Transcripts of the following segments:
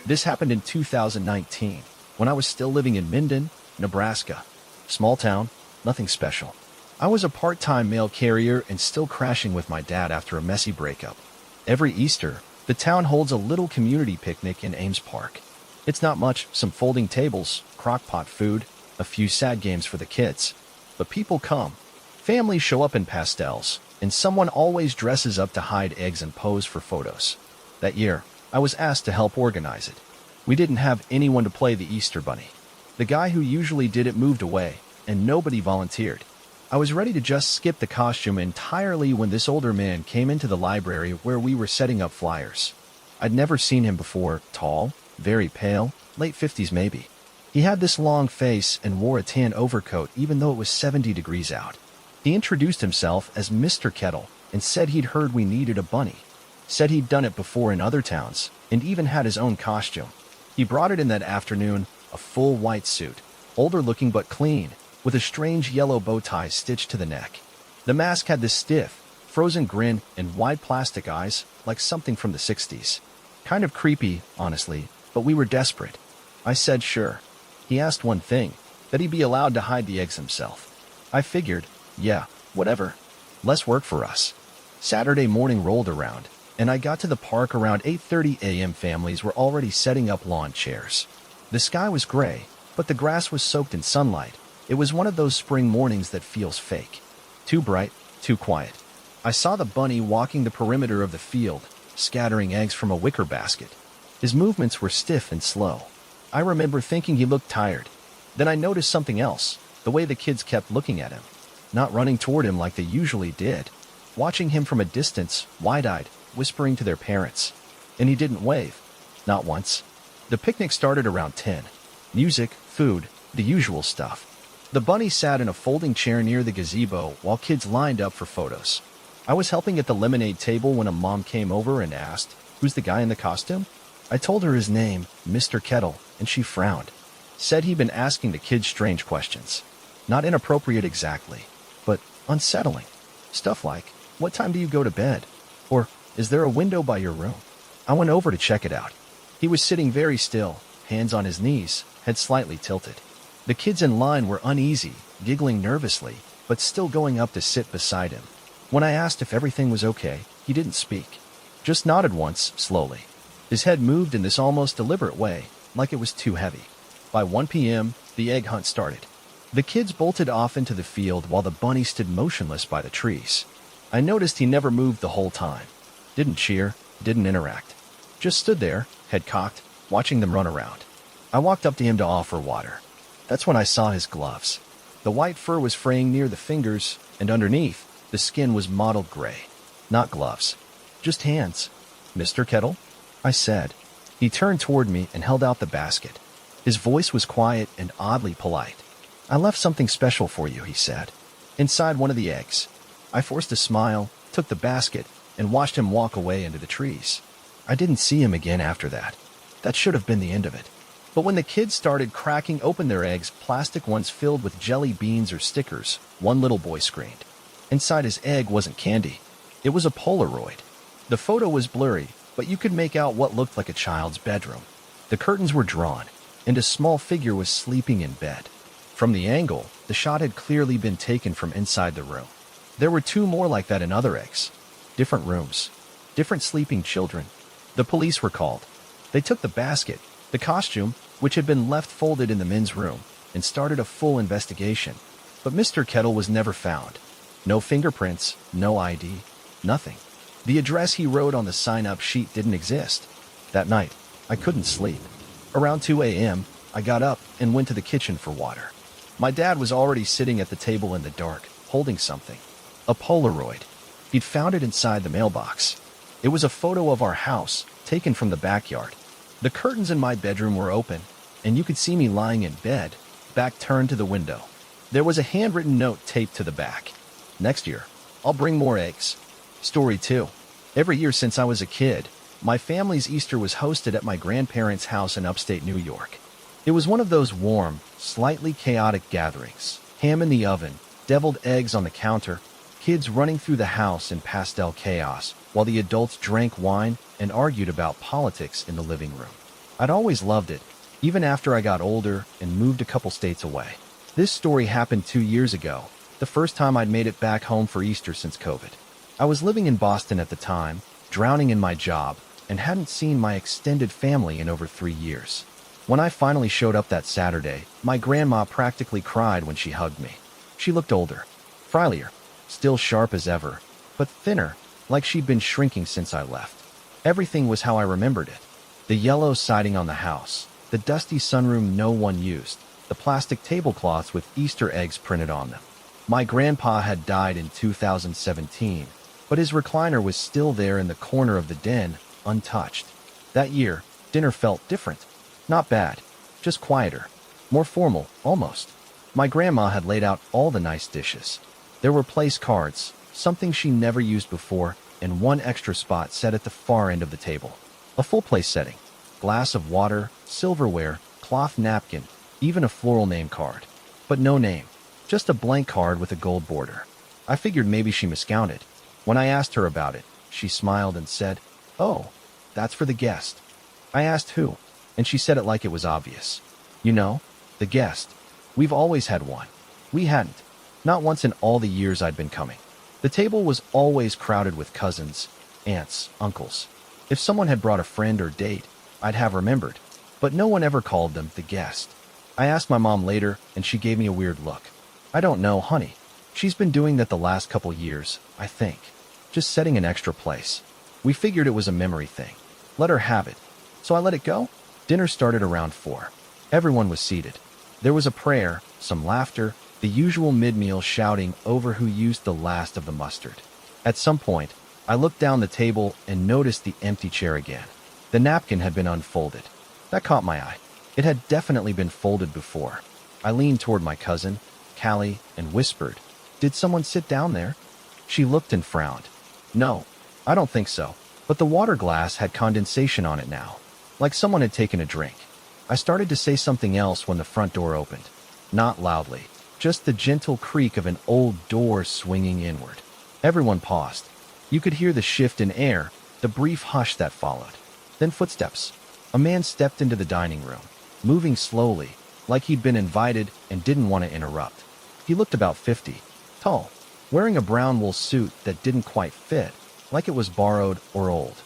This happened in 2019, when I was still living in Minden, Nebraska. Small town, nothing special. I was a part-time mail carrier and still crashing with my dad after a messy breakup. Every Easter, the town holds a little community picnic in Ames Park. It's not much, some folding tables, crock-pot food, a few sad games for the kids. But people come. Families show up in pastels, and someone always dresses up to hide eggs and pose for photos. That year, I was asked to help organize it. We didn't have anyone to play the Easter Bunny. The guy who usually did it moved away, and nobody volunteered. I was ready to just skip the costume entirely when this older man came into the library where we were setting up flyers. I'd never seen him before, tall, very pale, late 50s maybe. He had this long face and wore a tan overcoat even though it was 70 degrees out. He introduced himself as Mr. Kettle and said he'd heard we needed a bunny. Said he'd done it before in other towns and even had his own costume. He brought it in that afternoon, a full white suit, older looking but clean, with a strange yellow bow tie stitched to the neck. The mask had this stiff, frozen grin and wide plastic eyes like something from the 60s. Kind of creepy, honestly, but we were desperate. I said sure. He asked one thing, that he be allowed to hide the eggs himself. I figured, yeah, whatever. Less work for us. Saturday morning rolled around, and I got to the park around 8:30 a.m. Families were already setting up lawn chairs. The sky was gray, but the grass was soaked in sunlight. It was one of those spring mornings that feels fake. Too bright, too quiet. I saw the bunny walking the perimeter of the field, scattering eggs from a wicker basket. His movements were stiff and slow. I remember thinking he looked tired. Then I noticed something else, the way the kids kept looking at him. Not running toward him like they usually did. Watching him from a distance, wide-eyed, whispering to their parents. And he didn't wave. Not once. The picnic started around 10. Music, food, the usual stuff. The bunny sat in a folding chair near the gazebo while kids lined up for photos. I was helping at the lemonade table when a mom came over and asked, "Who's the guy in the costume?" I told her his name, Mr. Kettle, and she frowned. Said he'd been asking the kids strange questions. Not inappropriate exactly, but unsettling. Stuff like, "What time do you go to bed?" Or, "Is there a window by your room?" I went over to check it out. He was sitting very still, hands on his knees, head slightly tilted. The kids in line were uneasy, giggling nervously, but still going up to sit beside him. When I asked if everything was okay, he didn't speak. Just nodded once, slowly. His head moved in this almost deliberate way, like it was too heavy. By 1 p.m., the egg hunt started. The kids bolted off into the field while the bunny stood motionless by the trees. I noticed he never moved the whole time. Didn't cheer, didn't interact. Just stood there, head cocked, watching them run around. I walked up to him to offer water. That's when I saw his gloves. The white fur was fraying near the fingers, and underneath, the skin was mottled gray. Not gloves. Just hands. "Mr. Kettle?" I said. He turned toward me and held out the basket. His voice was quiet and oddly polite. "I left something special for you," he said. Inside one of the eggs. I forced a smile, took the basket, and watched him walk away into the trees. I didn't see him again after that. That should have been the end of it. But when the kids started cracking open their eggs, plastic ones filled with jelly beans or stickers, one little boy screamed. Inside his egg wasn't candy. It was a Polaroid. The photo was blurry, but you could make out what looked like a child's bedroom. The curtains were drawn, and a small figure was sleeping in bed. From the angle, the shot had clearly been taken from inside the room. There were 2 more like that in other eggs. Different rooms. Different sleeping children. The police were called. They took the basket, the costume, which had been left folded in the men's room, and started a full investigation. But Mr. Kettle was never found. No fingerprints, no ID, nothing. The address he wrote on the sign-up sheet didn't exist. That night, I couldn't sleep. Around 2 a.m., I got up and went to the kitchen for water. My dad was already sitting at the table in the dark, holding something. A Polaroid. He'd found it inside the mailbox. It was a photo of our house, taken from the backyard. The curtains in my bedroom were open, and you could see me lying in bed, back turned to the window. There was a handwritten note taped to the back. "Next year, I'll bring more eggs." Story 2. Every year since I was a kid, my family's Easter was hosted at my grandparents' house in upstate New York. It was one of those warm, slightly chaotic gatherings. Ham in the oven, deviled eggs on the counter, kids running through the house in pastel chaos, while the adults drank wine and argued about politics in the living room. I'd always loved it, even after I got older and moved a couple states away. This story happened 2 years ago, the first time I'd made it back home for Easter since COVID. I was living in Boston at the time, drowning in my job, and hadn't seen my extended family in over 3 years. When I finally showed up that Saturday, my grandma practically cried when she hugged me. She looked older, frilier, still sharp as ever, but thinner, like she'd been shrinking since I left. Everything was how I remembered it. The yellow siding on the house, the dusty sunroom no one used, the plastic tablecloths with Easter eggs printed on them. My grandpa had died in 2017, but his recliner was still there in the corner of the den, untouched. That year, dinner felt different. Not bad, just quieter, more formal, almost. My grandma had laid out all the nice dishes. There were place cards, something she never used before, and one extra spot set at the far end of the table. A full place setting. Glass of water, silverware, cloth napkin, even a floral name card. But no name. Just a blank card with a gold border. I figured maybe she miscounted. When I asked her about it, she smiled and said, "Oh, that's for the guest." I asked who, and she said it like it was obvious. "You know, the guest. We've always had one." We hadn't. Not once in all the years I'd been coming. The table was always crowded with cousins, aunts, uncles. If someone had brought a friend or date, I'd have remembered, but no one ever called them the guest. I asked my mom later, and she gave me a weird look. "I don't know, honey. She's been doing that the last couple years, I think. Just setting an extra place." We figured it was a memory thing. Let her have it. So I let it go. Dinner started around 4. Everyone was seated. There was a prayer, some laughter, the usual mid-meal shouting over who used the last of the mustard. At some point, I looked down the table and noticed the empty chair again. The napkin had been unfolded. That caught my eye. It had definitely been folded before. I leaned toward my cousin, Callie, and whispered, "Did someone sit down there?" She looked and frowned. "No, I don't think so." But the water glass had condensation on it now, like someone had taken a drink. I started to say something else when the front door opened. Not loudly, just the gentle creak of an old door swinging inward. Everyone paused. You could hear the shift in air, the brief hush that followed. Then footsteps. A man stepped into the dining room, moving slowly, like he'd been invited and didn't want to interrupt. He looked about 50, tall, wearing a brown wool suit that didn't quite fit, like it was borrowed or old.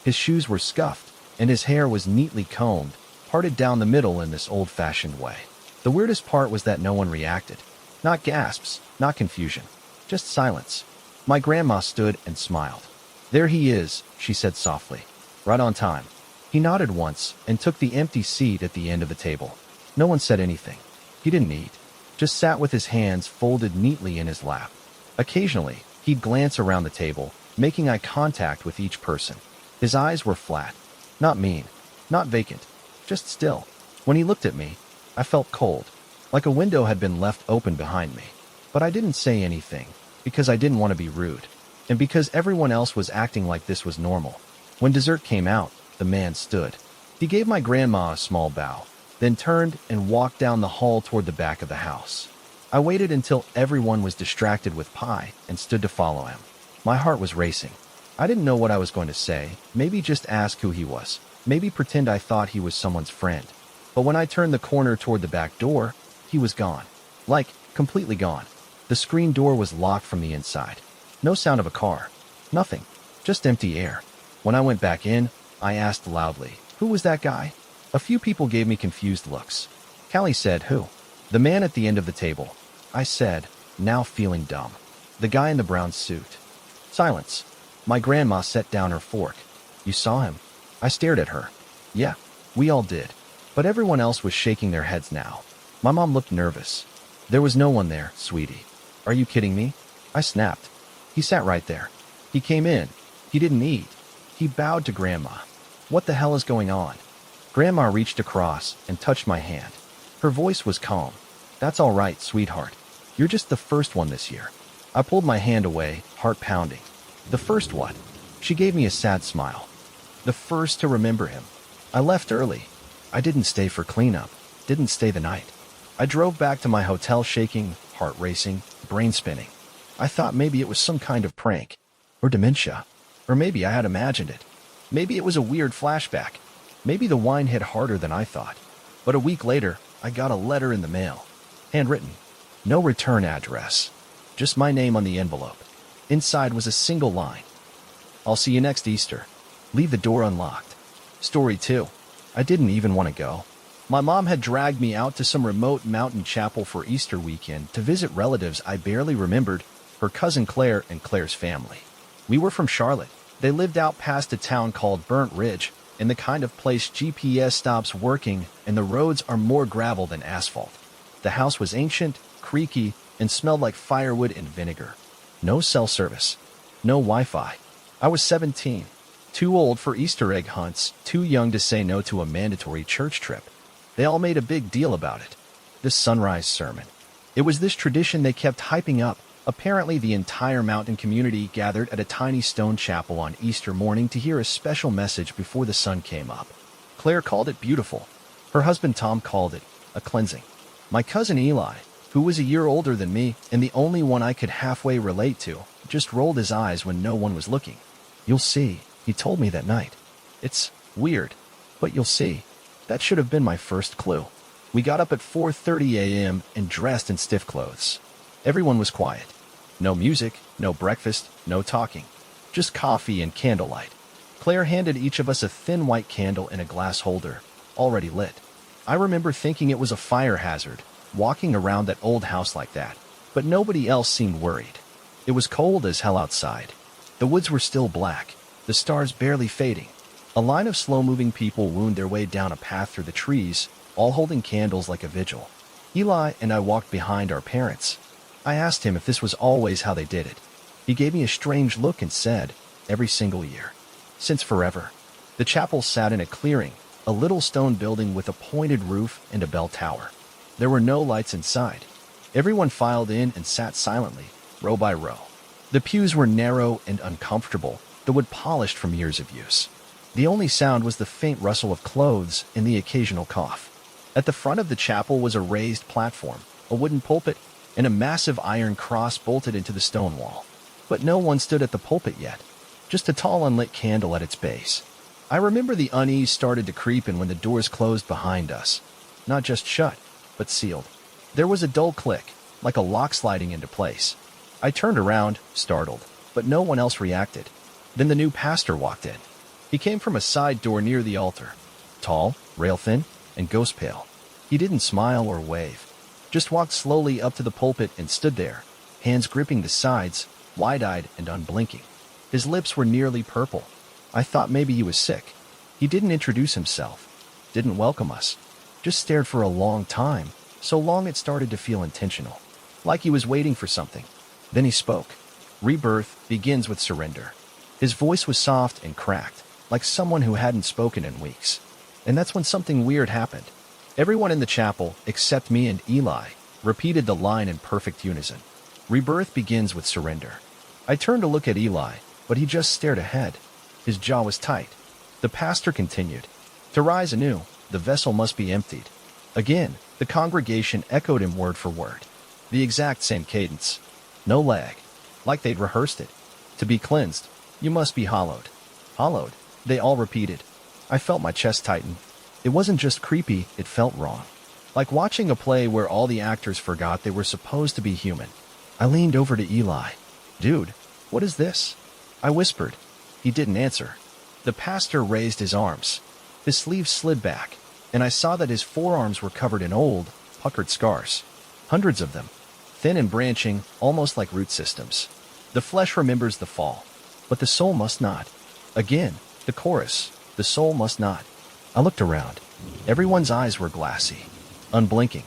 His shoes were scuffed, and his hair was neatly combed, parted down the middle in this old-fashioned way. The weirdest part was that no one reacted. Not gasps, not confusion, just silence. My grandma stood and smiled. "There he is," she said softly. "Right on time." He nodded once and took the empty seat at the end of the table. No one said anything. He didn't eat, just sat with his hands folded neatly in his lap. Occasionally, he'd glance around the table, making eye contact with each person. His eyes were flat, not mean, not vacant, just still. When he looked at me, I felt cold, like a window had been left open behind me. But I didn't say anything, because I didn't want to be rude, and because everyone else was acting like this was normal. When dessert came out, the man stood. He gave my grandma a small bow, then turned and walked down the hall toward the back of the house. I waited until everyone was distracted with pie and stood to follow him. My heart was racing. I didn't know what I was going to say, maybe just ask who he was, maybe pretend I thought he was someone's friend. But when I turned the corner toward the back door, he was gone. Like, completely gone. The screen door was locked from the inside. No sound of a car. Nothing. Just empty air. When I went back in, I asked loudly, "Who was that guy?" A few people gave me confused looks. Callie said, "Who?" "The man at the end of the table," I said, now feeling dumb. "The guy in the brown suit." Silence. My grandma set down her fork. "You saw him?" I stared at her. "Yeah, we all did." But everyone else was shaking their heads now. My mom looked nervous. "There was no one there, sweetie." "Are you kidding me?" I snapped. "He sat right there. He came in. He didn't eat. He bowed to Grandma. What the hell is going on?" Grandma reached across and touched my hand. Her voice was calm. "That's all right, sweetheart. You're just the first one this year." I pulled my hand away, heart pounding. "The first what?" She gave me a sad smile. "The first to remember him. I left early. I didn't stay for cleanup. Didn't stay the night. I drove back to my hotel shaking, heart racing, brain spinning. I thought maybe it was some kind of prank. Or dementia. Or maybe I had imagined it. Maybe it was a weird flashback. Maybe the wine hit harder than I thought. But a week later, I got a letter in the mail. Handwritten. No return address. Just my name on the envelope. Inside was a single line. I'll see you next Easter. Leave the door unlocked. Story 2. I didn't even want to go. My mom had dragged me out to some remote mountain chapel for Easter weekend to visit relatives I barely remembered, her cousin Claire and Claire's family. We were from Charlotte. They lived out past a town called Burnt Ridge, in the kind of place GPS stops working and the roads are more gravel than asphalt. The house was ancient, creaky, and smelled like firewood and vinegar. No cell service. No Wi-Fi. I was 17. Too old for Easter egg hunts, too young to say no to a mandatory church trip. They all made a big deal about it. This sunrise sermon. It was this tradition they kept hyping up. Apparently, the entire mountain community gathered at a tiny stone chapel on Easter morning to hear a special message before the sun came up. Claire called it beautiful. Her husband Tom called it a cleansing. My cousin Eli, who was a year older than me and the only one I could halfway relate to, just rolled his eyes when no one was looking. You'll see, he told me that night. It's weird, but you'll see. That should have been my first clue. We got up at 4:30 a.m. and dressed in stiff clothes. Everyone was quiet. No music, no breakfast, no talking. Just coffee and candlelight. Claire handed each of us a thin white candle in a glass holder, already lit. I remember thinking it was a fire hazard, walking around that old house like that, but nobody else seemed worried. It was cold as hell outside. The woods were still black, the stars barely fading. A line of slow-moving people wound their way down a path through the trees, all holding candles like a vigil. Eli and I walked behind our parents. I asked him if this was always how they did it. He gave me a strange look and said, every single year. Since forever. The chapel sat in a clearing, a little stone building with a pointed roof and a bell tower. There were no lights inside. Everyone filed in and sat silently, row by row. The pews were narrow and uncomfortable, the wood polished from years of use. The only sound was the faint rustle of clothes and the occasional cough. At the front of the chapel was a raised platform, a wooden pulpit, and a massive iron cross bolted into the stone wall. But no one stood at the pulpit yet, just a tall unlit candle at its base. I remember the unease started to creep in when the doors closed behind us. Not just shut, but sealed. There was a dull click, like a lock sliding into place. I turned around, startled, but no one else reacted. Then the new pastor walked in. He came from a side door near the altar. Tall, rail-thin, and ghost-pale. He didn't smile or wave. Just walked slowly up to the pulpit and stood there, hands gripping the sides, wide-eyed and unblinking. His lips were nearly purple. I thought maybe he was sick. He didn't introduce himself. Didn't welcome us. Just stared for a long time, so long it started to feel intentional. Like he was waiting for something. Then he spoke. Rebirth begins with surrender. His voice was soft and cracked, like someone who hadn't spoken in weeks. And that's when something weird happened. Everyone in the chapel, except me and Eli, repeated the line in perfect unison. Rebirth begins with surrender. I turned to look at Eli, but he just stared ahead. His jaw was tight. The pastor continued. To rise anew, the vessel must be emptied. Again, the congregation echoed him word for word. The exact same cadence. No lag. Like they'd rehearsed it. To be cleansed, you must be hallowed. Hallowed, they all repeated. I felt my chest tighten. It wasn't just creepy, it felt wrong. Like watching a play where all the actors forgot they were supposed to be human. I leaned over to Eli. Dude, what is this? I whispered. He didn't answer. The pastor raised his arms. His sleeves slid back, and I saw that his forearms were covered in old, puckered scars. Hundreds of them. Thin and branching, almost like root systems. The flesh remembers the fall, but the soul must not. Again, the chorus. The soul must not. I looked around. Everyone's eyes were glassy, unblinking.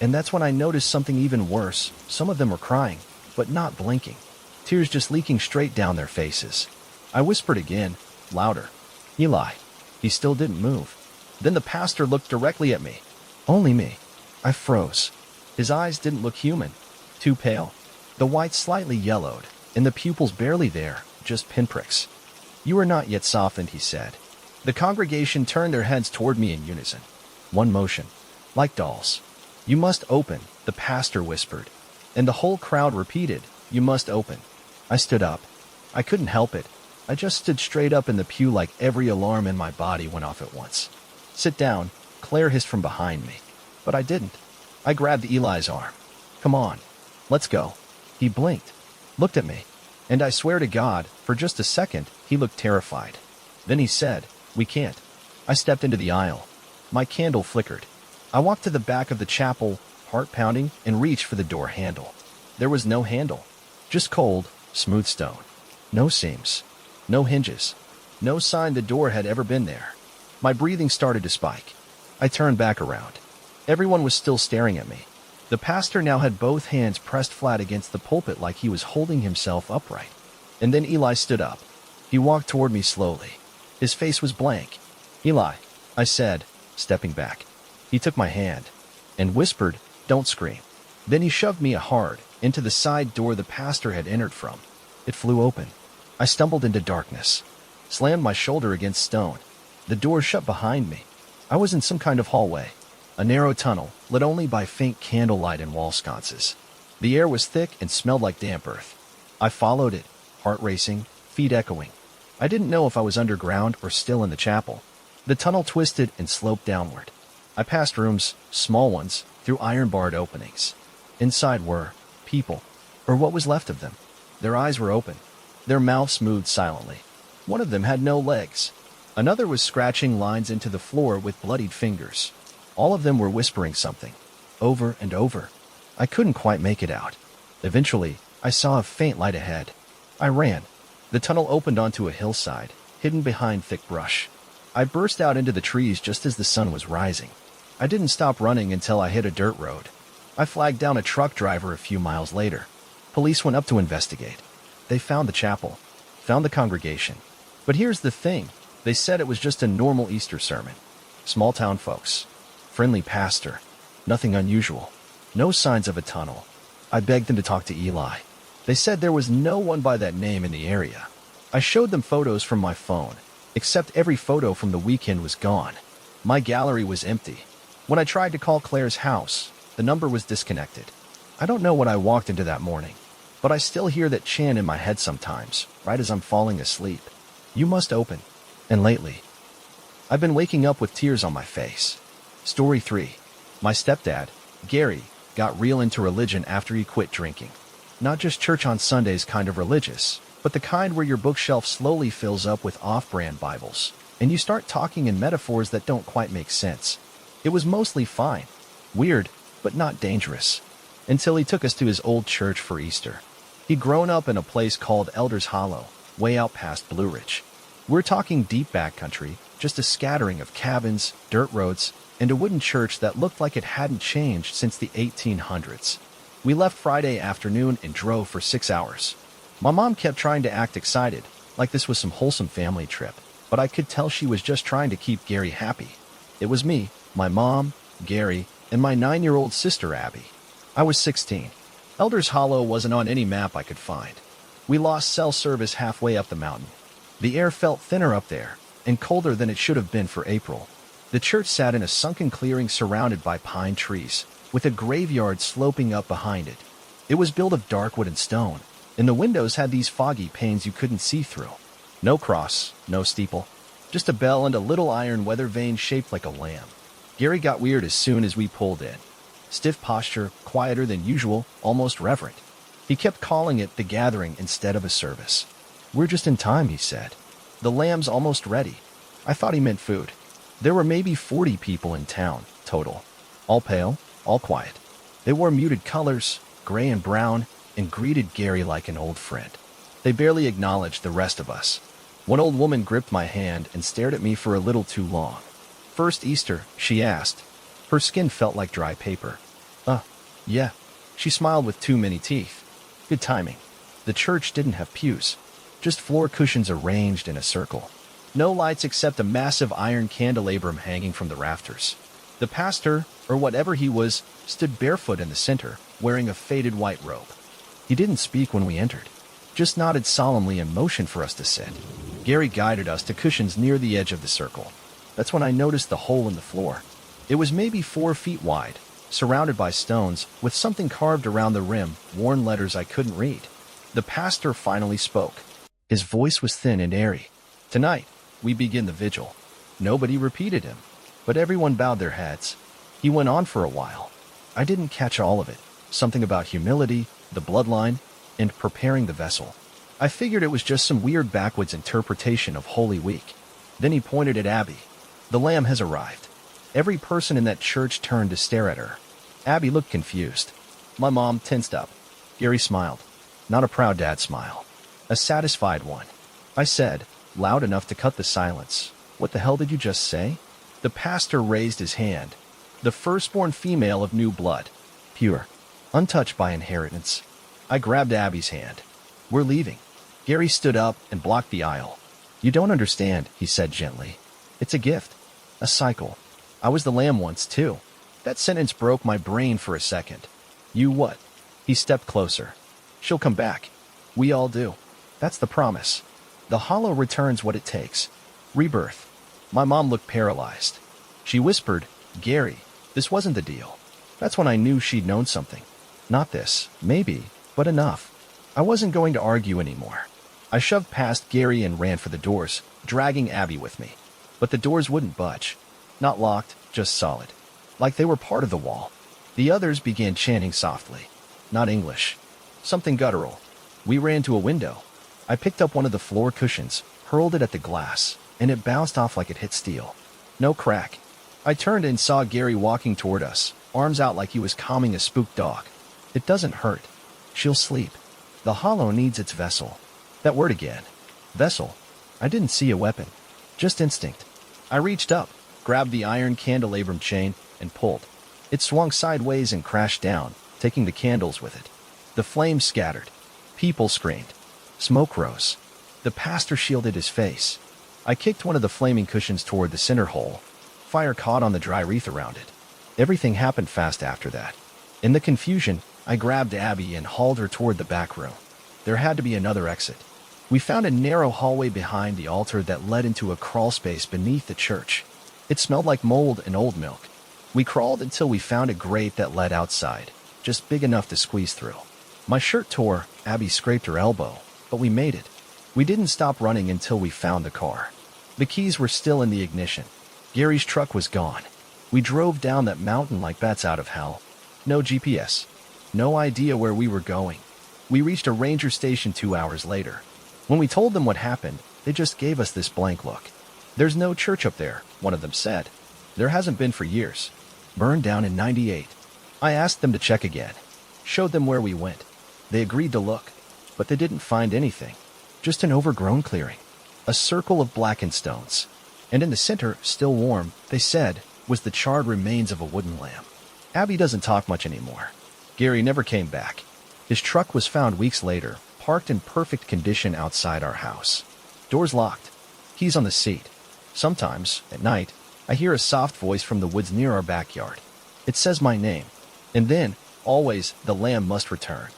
And that's when I noticed something even worse. Some of them were crying, but not blinking. Tears just leaking straight down their faces. I whispered again, louder. Eli. He still didn't move. Then the pastor looked directly at me. Only me. I froze. His eyes didn't look human. Too pale. The white slightly yellowed, and the pupils barely there, just pinpricks. You are not yet softened, he said. The congregation turned their heads toward me in unison. One motion. Like dolls. You must open, the pastor whispered. And the whole crowd repeated, you must open. I stood up. I couldn't help it. I just stood straight up in the pew like every alarm in my body went off at once. "Sit down," Claire hissed from behind me. But I didn't. I grabbed Eli's arm. "Come on, let's go." He blinked, looked at me, and I swear to God, for just a second, he looked terrified. Then he said, "We can't." I stepped into the aisle. My candle flickered. I walked to the back of the chapel, heart pounding, and reached for the door handle. There was no handle, just cold, smooth stone. No seams, no hinges, no sign the door had ever been there. My breathing started to spike. I turned back around. Everyone was still staring at me. The pastor now had both hands pressed flat against the pulpit like he was holding himself upright. And then Eli stood up. He walked toward me slowly. His face was blank. "Eli," I said, stepping back. He took my hand and whispered, "Don't scream." Then he shoved me hard into the side door the pastor had entered from. It flew open. I stumbled into darkness, slammed my shoulder against stone. The door shut behind me. I was in some kind of hallway, a narrow tunnel lit only by faint candlelight and wall sconces. The air was thick and smelled like damp earth. I followed it, heart racing, feet echoing. I didn't know if I was underground or still in the chapel. The tunnel twisted and sloped downward. I passed rooms, small ones, through iron-barred openings. Inside were people, or what was left of them. Their eyes were open. Their mouths moved silently. One of them had no legs. Another was scratching lines into the floor with bloodied fingers. All of them were whispering something, over and over. I couldn't quite make it out. Eventually, I saw a faint light ahead. I ran. The tunnel opened onto a hillside, hidden behind thick brush. I burst out into the trees just as the sun was rising. I didn't stop running until I hit a dirt road. I flagged down a truck driver a few miles later. Police went up to investigate. They found the chapel, found the congregation. But here's the thing. They said it was just a normal Easter sermon. Small town folks. Friendly pastor. Nothing unusual. No signs of a tunnel. I begged them to talk to Eli. They said there was no one by that name in the area. I showed them photos from my phone, except every photo from the weekend was gone. My gallery was empty. When I tried to call Claire's house, the number was disconnected. I don't know what I walked into that morning, but I still hear that chant in my head sometimes, right as I'm falling asleep. "You must open." And lately, I've been waking up with tears on my face. Story 3. My stepdad, Gary, got real into religion after he quit drinking. Not just church on Sundays kind of religious, but the kind where your bookshelf slowly fills up with off-brand Bibles, and you start talking in metaphors that don't quite make sense. It was mostly fine. Weird, but not dangerous. Until he took us to his old church for Easter. He'd grown up in a place called Elders Hollow, way out past Blue Ridge. We're talking deep backcountry, just a scattering of cabins, dirt roads, and a wooden church that looked like it hadn't changed since the 1800s. We left Friday afternoon and drove for 6 hours. My mom kept trying to act excited, like this was some wholesome family trip, but I could tell she was just trying to keep Gary happy. It was me, my mom, Gary, and my 9-year-old sister Abby. I was 16. Elders Hollow wasn't on any map I could find. We lost cell service halfway up the mountain. The air felt thinner up there, and colder than it should have been for April. The church sat in a sunken clearing surrounded by pine trees, with a graveyard sloping up behind it. It was built of dark wood and stone, and the windows had these foggy panes you couldn't see through. No cross, no steeple, just a bell and a little iron weather vane shaped like a lamb. Gary got weird as soon as we pulled in. Stiff posture, quieter than usual, almost reverent. He kept calling it the gathering instead of a service. "We're just in time," he said. "The lamb's almost ready." I thought he meant food. There were maybe 40 people in town, total. All pale, all quiet. They wore muted colors, gray and brown, and greeted Gary like an old friend. They barely acknowledged the rest of us. One old woman gripped my hand and stared at me for a little too long. "First Easter?" she asked. Her skin felt like dry paper. Yeah." She smiled with too many teeth. Good timing. The church didn't have pews. Just floor cushions arranged in a circle. No lights except a massive iron candelabrum hanging from the rafters. The pastor, or whatever he was, stood barefoot in the center, wearing a faded white robe. He didn't speak when we entered, just nodded solemnly and motioned for us to sit. Gary guided us to cushions near the edge of the circle. That's when I noticed the hole in the floor. It was maybe 4 feet wide, surrounded by stones, with something carved around the rim, worn letters I couldn't read. The pastor finally spoke. His voice was thin and airy. "Tonight, we begin the vigil." Nobody repeated him, but everyone bowed their heads. He went on for a while. I didn't catch all of it. Something about humility, the bloodline, and preparing the vessel. I figured it was just some weird backwoods interpretation of Holy Week. Then he pointed at Abby. "The lamb has arrived." Every person in that church turned to stare at her. Abby looked confused. My mom tensed up. Gary smiled. Not a proud dad smile. A satisfied one. I said, loud enough to cut the silence, "What the hell did you just say?" The pastor raised his hand. "The firstborn female of new blood. Pure. Untouched by inheritance." I grabbed Abby's hand. "We're leaving." Gary stood up and blocked the aisle. "You don't understand," he said gently. "It's a gift. A cycle. I was the lamb once, too." That sentence broke my brain for a second. "You what?" He stepped closer. "She'll come back. We all do. That's the promise. The hollow returns what it takes. Rebirth." My mom looked paralyzed. She whispered, "Gary, this wasn't the deal." That's when I knew she'd known something. Not this, maybe, but enough. I wasn't going to argue anymore. I shoved past Gary and ran for the doors, dragging Abby with me. But the doors wouldn't budge. Not locked, just solid. Like they were part of the wall. The others began chanting softly. Not English. Something guttural. We ran to a window. I picked up one of the floor cushions, hurled it at the glass, and it bounced off like it hit steel. No crack. I turned and saw Gary walking toward us, arms out like he was calming a spooked dog. "It doesn't hurt. She'll sleep. The hollow needs its vessel." That word again. Vessel. I didn't see a weapon. Just instinct. I reached up, grabbed the iron candelabrum chain, and pulled. It swung sideways and crashed down, taking the candles with it. The flames scattered. People screamed. Smoke rose. The pastor shielded his face. I kicked one of the flaming cushions toward the center hole. Fire caught on the dry wreath around it. Everything happened fast after that. In the confusion, I grabbed Abby and hauled her toward the back room. There had to be another exit. We found a narrow hallway behind the altar that led into a crawl space beneath the church. It smelled like mold and old milk. We crawled until we found a grate that led outside, just big enough to squeeze through. My shirt tore, Abby scraped her elbow, but we made it. We didn't stop running until we found the car. The keys were still in the ignition. Gary's truck was gone. We drove down that mountain like bats out of hell. No GPS. No idea where we were going. We reached a ranger station 2 hours later. When we told them what happened, they just gave us this blank look. "There's no church up there," one of them said. "There hasn't been for years. Burned down in '98. I asked them to check again. Showed them where we went. They agreed to look, but they didn't find anything. Just an overgrown clearing. A circle of blackened stones. And in the center, still warm, they said, was the charred remains of a wooden lamb. Abby doesn't talk much anymore. Gary never came back. His truck was found weeks later, parked in perfect condition outside our house. Doors locked. Keys on the seat. Sometimes, at night, I hear a soft voice from the woods near our backyard. It says my name. And then, always, the lamb must return.